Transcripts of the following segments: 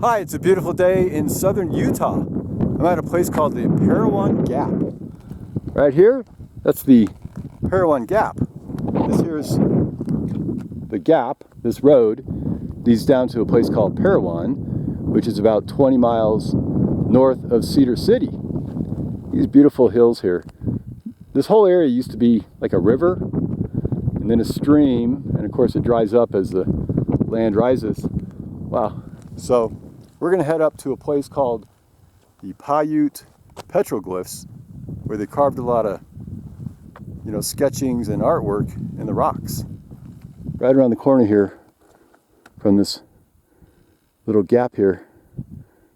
Hi, it's a beautiful day in southern Utah. I'm at a place called the Parowan Gap. Right here, that's the Parowan Gap. This here's the gap. This road leads down to a place called Parowan, which is about 20 miles north of Cedar City. These beautiful hills here. This whole area used to be like a river and then a stream, and of course it dries up as the land rises. Wow. So we're going to head up to a place called the Paute Petroglyphs, where they carved a lot of, sketchings and artwork in the rocks. Right around the corner here from this little gap here,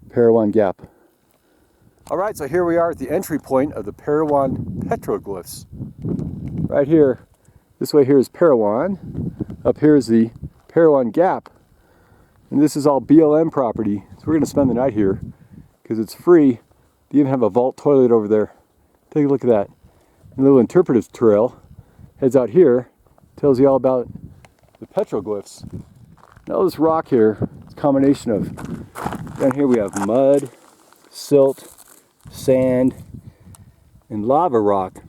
Parowan Gap. All right, so here we are at the entry point of the Parowan Petroglyphs. Right here, this way here is Parowan. Up here is the Parowan Gap. And this is all BLM property, so we're going to spend the night here because it's free. They even have a vault toilet over there. Take a look at that. A little interpretive trail heads out here, tells you all about the petroglyphs. Now this rock here, it's a combination of, down here we have mud, silt, sand, and lava rock.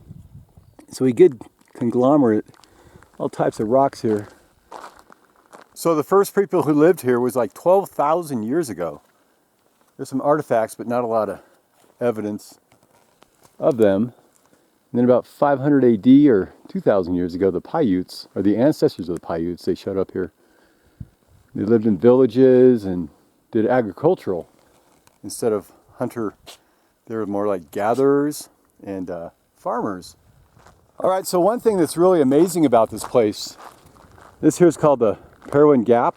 So we get conglomerate, all types of rocks here. So the first people who lived here was like 12,000 years ago. There's some artifacts, but not a lot of evidence of them. And then about 500 AD or 2,000 years ago, the Paiutes, or the ancestors of the Paiutes, they showed up here. They lived in villages and did agricultural. Instead of hunter, they were more like gatherers and farmers. All right, so one thing that's really amazing about this place, this here is called the Parowan Gap,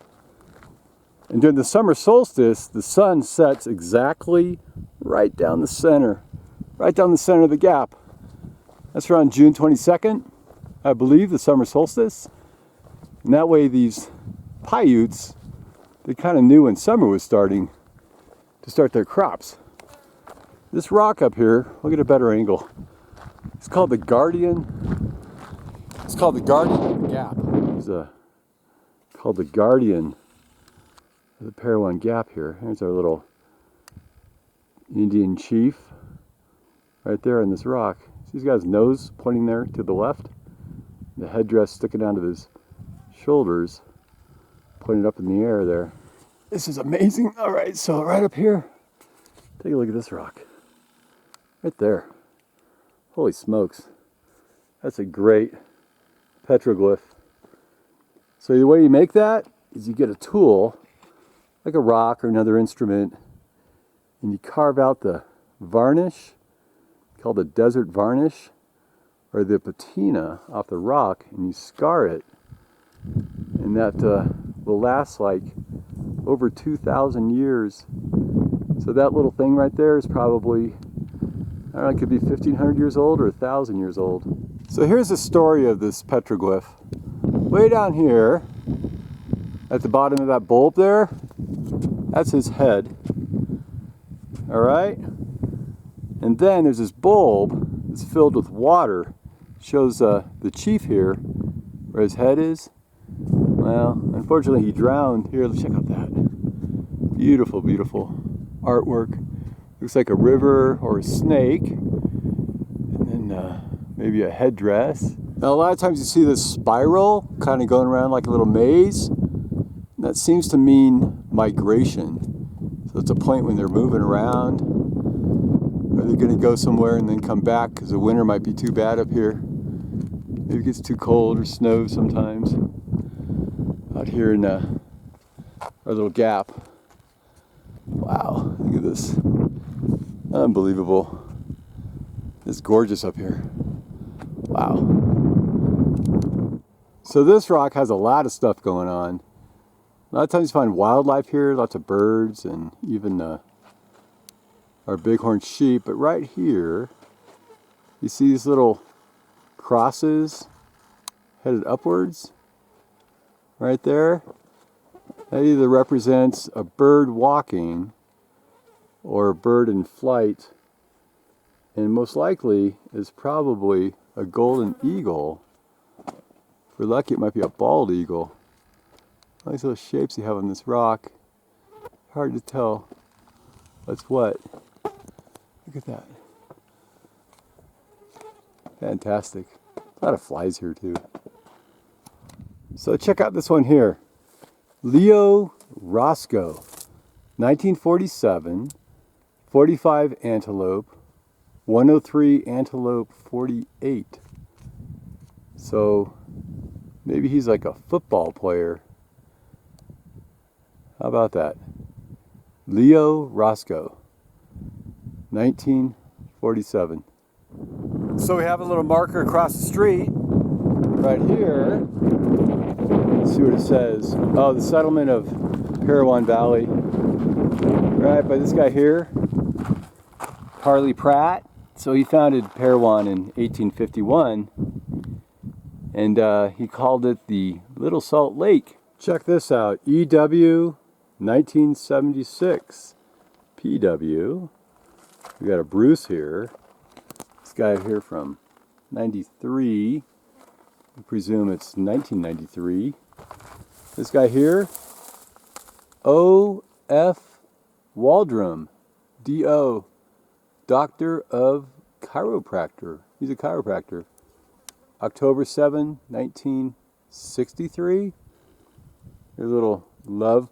and during the summer solstice the sun sets exactly right down the center of the gap. That's around June 22nd, I believe, the summer solstice. And that way these Paiutes, they kind of knew when summer was starting to start their crops. This rock up here, look at a better angle, it's called the guardian. It's called the guardian of the gap. It's called the guardian of the Parowan Gap here. Here's our little Indian chief right there on this rock. See, he's got his nose pointing there to the left, the headdress sticking out of his shoulders, pointed up in the air there. This is amazing. All right, so right up here, take a look at this rock right there. Holy smokes, that's a great petroglyph. So the way you make that is you get a tool, like a rock or another instrument, and you carve out the varnish, called the desert varnish, or the patina off the rock, and you scar it. And that will last like over 2,000 years. So that little thing right there is probably, I don't know, it could be 1,500 years old or 1,000 years old. So here's the story of this petroglyph. Way down here, at the bottom of that bulb there, that's his head. All right? And then there's this bulb that's filled with water. Shows the chief here, where his head is. Well, unfortunately he drowned. Here, let's check out that. Beautiful, beautiful artwork. Looks like a river or a snake. And then maybe a headdress. Now a lot of times you see this spiral kind of going around like a little maze. And that seems to mean migration. So it's a point when they're moving around. Are they going to go somewhere and then come back because the winter might be too bad up here? Maybe it gets too cold or snows sometimes. Out here in our little gap. Wow, look at this. Unbelievable. It's gorgeous up here. Wow. So this rock has a lot of stuff going on. A lot of times you find wildlife here, lots of birds, and even our bighorn sheep. But right here, you see these little crosses headed upwards. Right there. That either represents a bird walking or a bird in flight. And most likely is probably a golden eagle. If we're lucky, it might be a bald eagle. Nice little shapes you have on this rock. Hard to tell what's what. Look at that. Fantastic. A lot of flies here too. So check out this one here. Leo Roscoe. 1947. 45 antelope. 103 antelope 48. So maybe he's like a football player. How about that? Leo Roscoe, 1947. So we have a little marker across the street right here. Let's see what it says. Oh, the settlement of Parowan Valley. Right by this guy here, Harley Pratt. So he founded Parowan in 1851, and he called it the Little Salt Lake. Check this out, EW 1976, PW. We got a Bruce here. This guy here from 93. I presume it's 1993. This guy here, O.F. Waldrum, D.O. Doctor of Chiropractor. He's a chiropractor. October 7, 1963. Here's a little love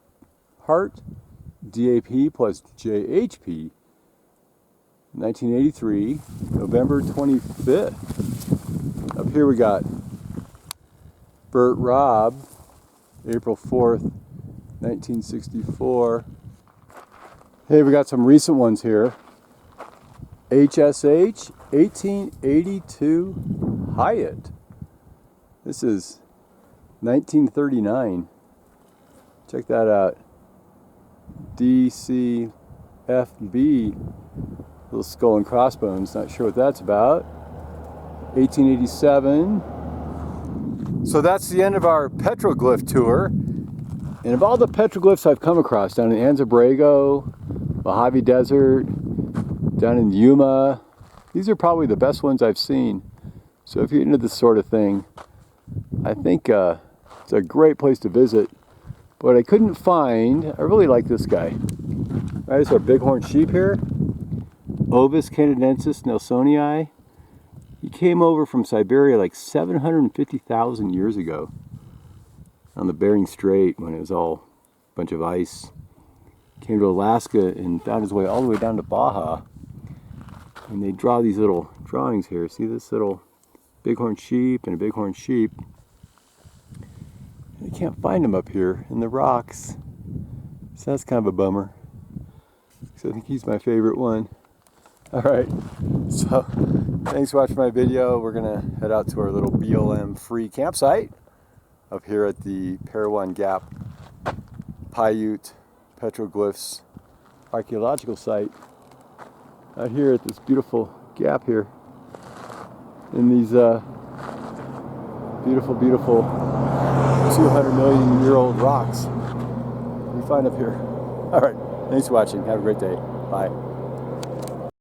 heart. DAP plus JHP. 1983. November 25th. Up here we got Bert Robb. April 4th, 1964. Hey, we got some recent ones here. HSH 1882 Hyatt. This is 1939. Check that out. DCFB, little skull and crossbones. Not sure what that's about. 1887. So that's the end of our petroglyph tour. And of all the petroglyphs I've come across down in Anza-Borrego, Mojave Desert, down in Yuma, these are probably the best ones I've seen. So if you're into this sort of thing, I think it's a great place to visit. But I couldn't find, I really like this guy. Right, this is our bighorn sheep here. Ovis canadensis nelsonii. He came over from Siberia like 750,000 years ago on the Bering Strait when it was all a bunch of ice. Came to Alaska and found his way all the way down to Baja. And they draw these little drawings here. See this little bighorn sheep and a bighorn sheep. You can't find them up here in the rocks. So that's kind of a bummer. So I think he's my favorite one. Alright, so thanks for watching my video. We're going to head out to our little BLM free campsite up here at the Parowan Gap Paiute Petroglyphs archaeological site. Out here at this beautiful gap here in these beautiful 200 million year old rocks we find up here. Alright, thanks for watching. Have a great day. Bye.